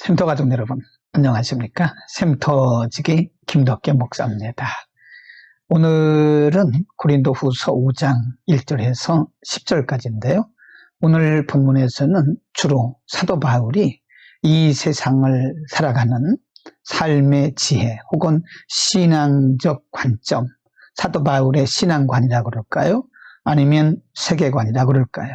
샘터 가족 여러분, 안녕하십니까? 샘터지기 김덕계 목사입니다. 오늘은 고린도후서 5장 1절에서 10절까지인데요. 오늘 본문에서는 주로 사도 바울이 이 세상을 살아가는 삶의 지혜 혹은 신앙적 관점, 사도 바울의 신앙관이라고 그럴까요? 아니면 세계관이라고 그럴까요?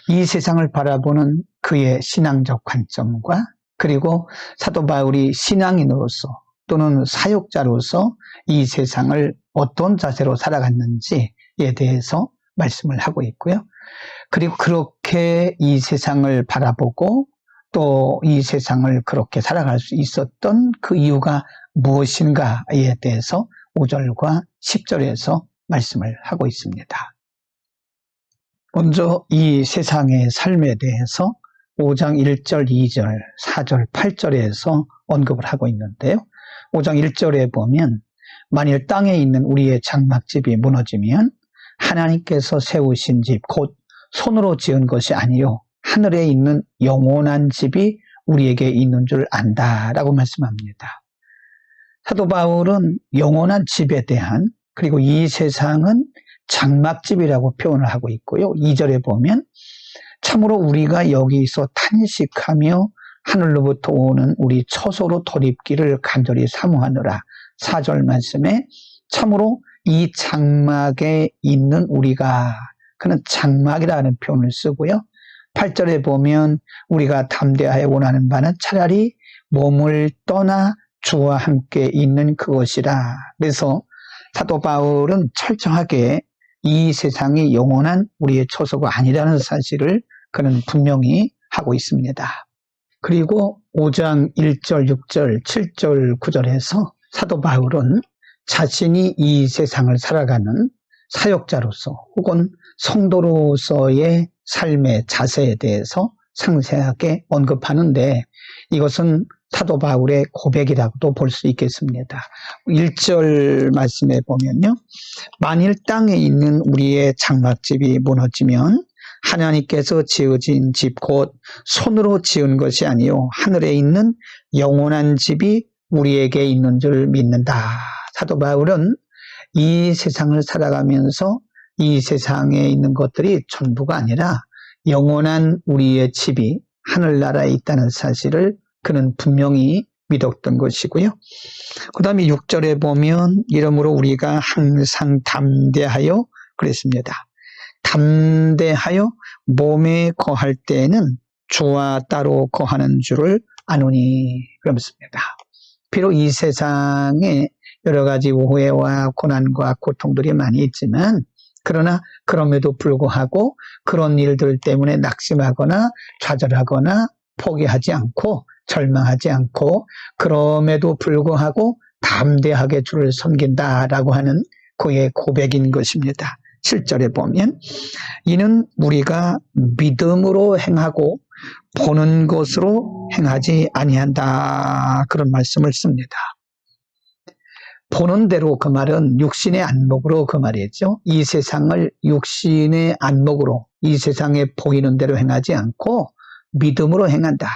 이 세상을 바라보는 그의 신앙적 관점과 그리고 사도 바울이 신앙인으로서 또는 사역자로서 이 세상을 어떤 자세로 살아갔는지에 대해서 말씀을 하고 있고요. 그리고 그렇게 이 세상을 바라보고 또 이 세상을 그렇게 살아갈 수 있었던 그 이유가 무엇인가에 대해서 5절과 10절에서 말씀을 하고 있습니다. 먼저 이 세상의 삶에 대해서 5장 1절, 2절, 4절, 8절에서 언급을 하고 있는데요. 5장 1절에 보면 만일 땅에 있는 우리의 장막집이 무너지면 하나님께서 세우신 집, 곧 손으로 지은 것이 아니요 하늘에 있는 영원한 집이 우리에게 있는 줄 안다라고 말씀합니다. 사도 바울은 영원한 집에 대한 그리고 이 세상은 장막집이라고 표현을 하고 있고요. 2절에 보면 참으로 우리가 여기서 탄식하며 하늘로부터 오는 우리 처소로 돌입기를 간절히 사모하느라 4절 말씀에 참으로 이 장막에 있는 우리가 그는 장막이라는 표현을 쓰고요. 8절에 보면 우리가 담대하여 원하는 바는 차라리 몸을 떠나 주와 함께 있는 그것이라. 그래서 사도 바울은 철저하게 이 세상이 영원한 우리의 처소가 아니라는 사실을 그는 분명히 하고 있습니다. 그리고 5장 1절, 6절, 7절, 9절에서 사도 바울은 자신이 이 세상을 살아가는 사역자로서 혹은 성도로서의 삶의 자세에 대해서 상세하게 언급하는데 이것은 사도 바울의 고백이라고도 볼 수 있겠습니다. 1절 말씀에 보면요. 만일 땅에 있는 우리의 장막집이 무너지면 하나님께서 지으신 집 곧 손으로 지은 것이 아니요 하늘에 있는 영원한 집이 우리에게 있는 줄 믿는다. 사도 바울은 이 세상을 살아가면서 이 세상에 있는 것들이 전부가 아니라 영원한 우리의 집이 하늘나라에 있다는 사실을 그는 분명히 믿었던 것이고요. 그 다음에 6절에 보면 이러므로 우리가 항상 담대하여 그랬습니다. 담대하여 몸에 거할 때에는 주와 따로 거하는 줄을 아노니 그렇습니다. 비록 이 세상에 여러 가지 오해와 고난과 고통들이 많이 있지만 그러나 그럼에도 불구하고 그런 일들 때문에 낙심하거나 좌절하거나 포기하지 않고 절망하지 않고 그럼에도 불구하고 담대하게 주를 섬긴다라고 하는 그의 고백인 것입니다. 7절에 보면 이는 우리가 믿음으로 행하고 보는 것으로 행하지 아니한다 그런 말씀을 씁니다. 보는 대로 그 말은 육신의 안목으로 그 말이죠. 이 세상을 육신의 안목으로 이 세상에 보이는 대로 행하지 않고 믿음으로 행한다.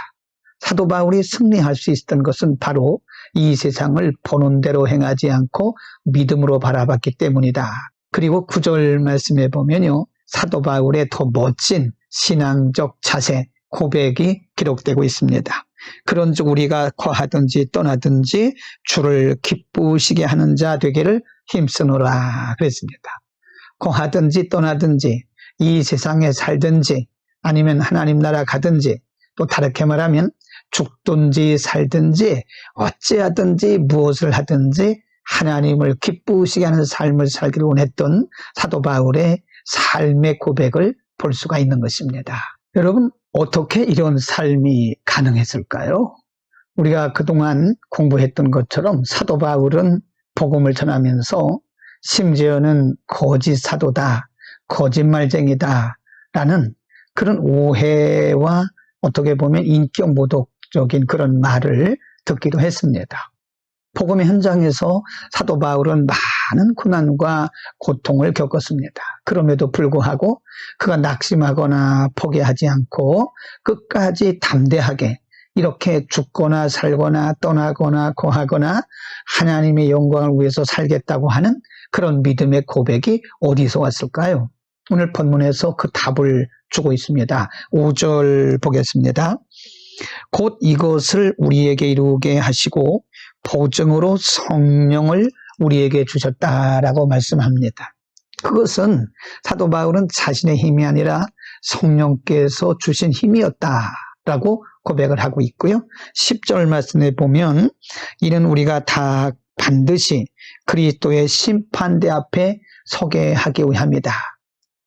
사도 바울이 승리할 수 있었던 것은 바로 이 세상을 보는 대로 행하지 않고 믿음으로 바라봤기 때문이다. 그리고 9절 말씀에 보면요. 사도 바울의 더 멋진 신앙적 자세, 고백이 기록되고 있습니다. 그런즉 우리가 거하든지 떠나든지 주를 기쁘시게 하는 자 되기를 힘쓰노라 그랬습니다. 거하든지 떠나든지 이 세상에 살든지 아니면 하나님 나라 가든지 또 다르게 말하면 죽든지 살든지 어찌하든지 무엇을 하든지 하나님을 기쁘시게 하는 삶을 살기를 원했던 사도 바울의 삶의 고백을 볼 수가 있는 것입니다. 여러분 어떻게 이런 삶이 가능했을까요? 우리가 그동안 공부했던 것처럼 사도 바울은 복음을 전하면서 심지어는 거짓 사도다, 거짓말쟁이다 라는 그런 오해와 어떻게 보면 인격 모독적인 그런 말을 듣기도 했습니다. 복음의 현장에서 사도 바울은 많은 고난과 고통을 겪었습니다. 그럼에도 불구하고 그가 낙심하거나 포기하지 않고 끝까지 담대하게 이렇게 죽거나 살거나 떠나거나 거하거나 하나님의 영광을 위해서 살겠다고 하는 그런 믿음의 고백이 어디서 왔을까요? 오늘 본문에서 그 답을 주고 있습니다. 5절 보겠습니다. 곧 이것을 우리에게 이루게 하시고 보증으로 성령을 우리에게 주셨다라고 말씀합니다. 그것은 사도 바울은 자신의 힘이 아니라 성령께서 주신 힘이었다라고 고백을 하고 있고요. 10절 말씀에 보면 이는 우리가 다 반드시 그리스도의 심판대 앞에 서게 하기 위함이다.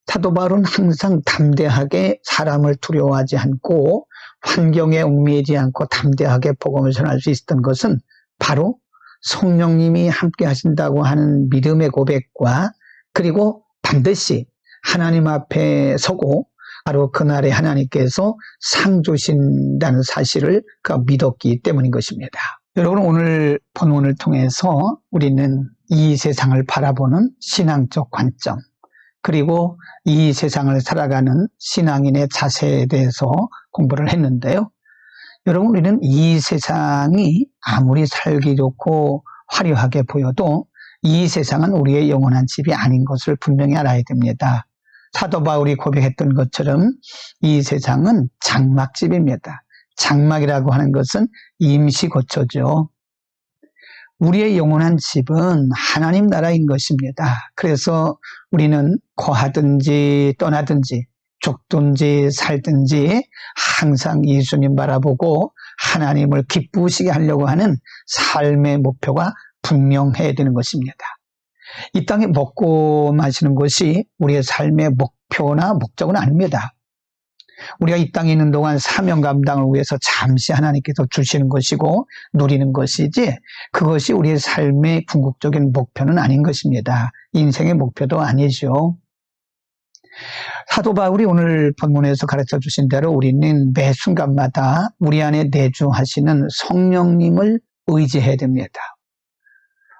사도 바울은 항상 담대하게 사람을 두려워하지 않고 환경에 얽매이지 않고 담대하게 복음을 전할 수 있었던 것은 바로 성령님이 함께 하신다고 하는 믿음의 고백과 그리고 반드시 하나님 앞에 서고 바로 그날에 하나님께서 상 주신다는 사실을 그가 믿었기 때문인 것입니다. 여러분, 오늘 본문을 통해서 우리는 이 세상을 바라보는 신앙적 관점, 그리고 이 세상을 살아가는 신앙인의 자세에 대해서 공부를 했는데요. 여러분, 우리는 이 세상이 아무리 살기 좋고 화려하게 보여도 이 세상은 우리의 영원한 집이 아닌 것을 분명히 알아야 됩니다. 사도 바울이 고백했던 것처럼 이 세상은 장막집입니다. 장막이라고 하는 것은 임시거처죠. 우리의 영원한 집은 하나님 나라인 것입니다. 그래서 우리는 거하든지 떠나든지 죽든지 살든지 항상 예수님 바라보고 하나님을 기쁘시게 하려고 하는 삶의 목표가 분명해야 되는 것입니다. 이 땅에 먹고 마시는 것이 우리의 삶의 목표나 목적은 아닙니다. 우리가 이 땅에 있는 동안 사명 감당을 위해서 잠시 하나님께서 주시는 것이고 누리는 것이지 그것이 우리의 삶의 궁극적인 목표는 아닌 것입니다. 인생의 목표도 아니죠. 사도 바울이 오늘 본문에서 가르쳐 주신 대로 우리는 매 순간마다 우리 안에 내주하시는 성령님을 의지해야 됩니다.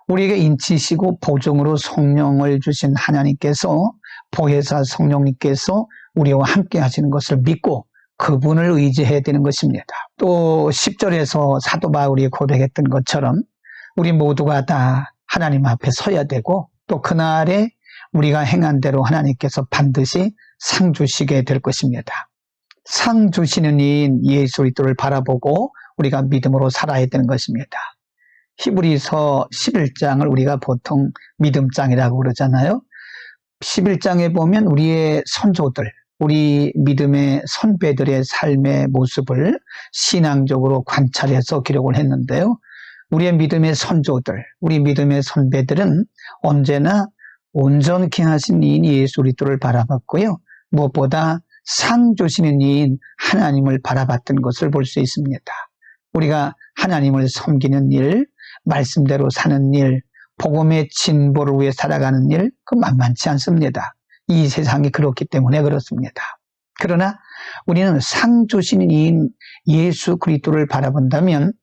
우리에게 인치시고 보증으로 성령을 주신 하나님께서 보혜사 성령님께서 우리와 함께 하시는 것을 믿고 그분을 의지해야 되는 것입니다. 또 10절에서 사도 바울이 고백했던 것처럼 우리 모두가 다 하나님 앞에 서야 되고 또 그날에 우리가 행한 대로 하나님께서 반드시 상 주시게 될 것입니다. 상 주시는 이인 예수 그리스도를 바라보고 우리가 믿음으로 살아야 되는 것입니다. 히브리서 11장을 우리가 보통 믿음장이라고 그러잖아요. 11장에 보면 우리의 선조들, 우리 믿음의 선배들의 삶의 모습을 신앙적으로 관찰해서 기록을 했는데요. 우리의 믿음의 선조들, 우리 믿음의 선배들은 언제나 온전케 하신 이인 예수 그리스도를 바라봤고요. 무엇보다 상 주시는 이인 하나님을 바라봤던 것을 볼 수 있습니다. 우리가 하나님을 섬기는 일, 말씀대로 사는 일, 복음의 진보를 위해 살아가는 일, 그 만만치 않습니다. 이 세상이 그렇기 때문에 그렇습니다. 그러나 우리는 상 주시는 이인 예수 그리스도를 바라본다면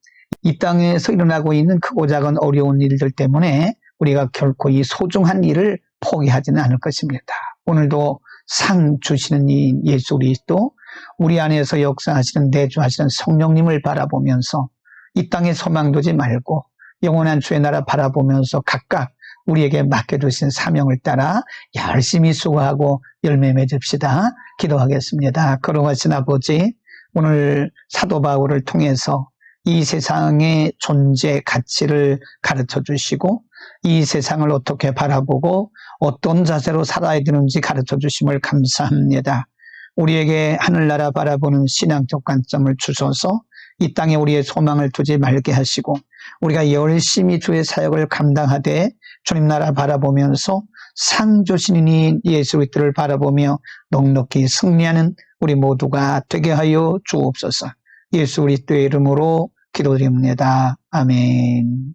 이 땅에서 일어나고 있는 크고 작은 어려운 일들 때문에 우리가 결코 이 소중한 일을 포기하지는 않을 것입니다. 오늘도 상 주시는 이인 예수 그리스도, 우리 안에서 역사하시는 내주하시는 성령님을 바라보면서 이 땅에 소망 두지 말고 영원한 주의 나라 바라보면서 각각 우리에게 맡겨주신 사명을 따라 열심히 수고하고 열매 맺읍시다. 기도하겠습니다. 거룩하신 아버지, 오늘 사도 바울을 통해서 이 세상의 존재 가치를 가르쳐 주시고 이 세상을 어떻게 바라보고 어떤 자세로 살아야 되는지 가르쳐 주심을 감사합니다. 우리에게 하늘나라 바라보는 신앙적 관점을 주셔서 이 땅에 우리의 소망을 두지 말게 하시고 우리가 열심히 주의 사역을 감당하되 주님 나라 바라보면서 상 주시는 이인 예수 그리스도를 바라보며 넉넉히 승리하는 우리 모두가 되게 하여 주옵소서. 예수 그리스도의 이름으로 기도드립니다. 아멘.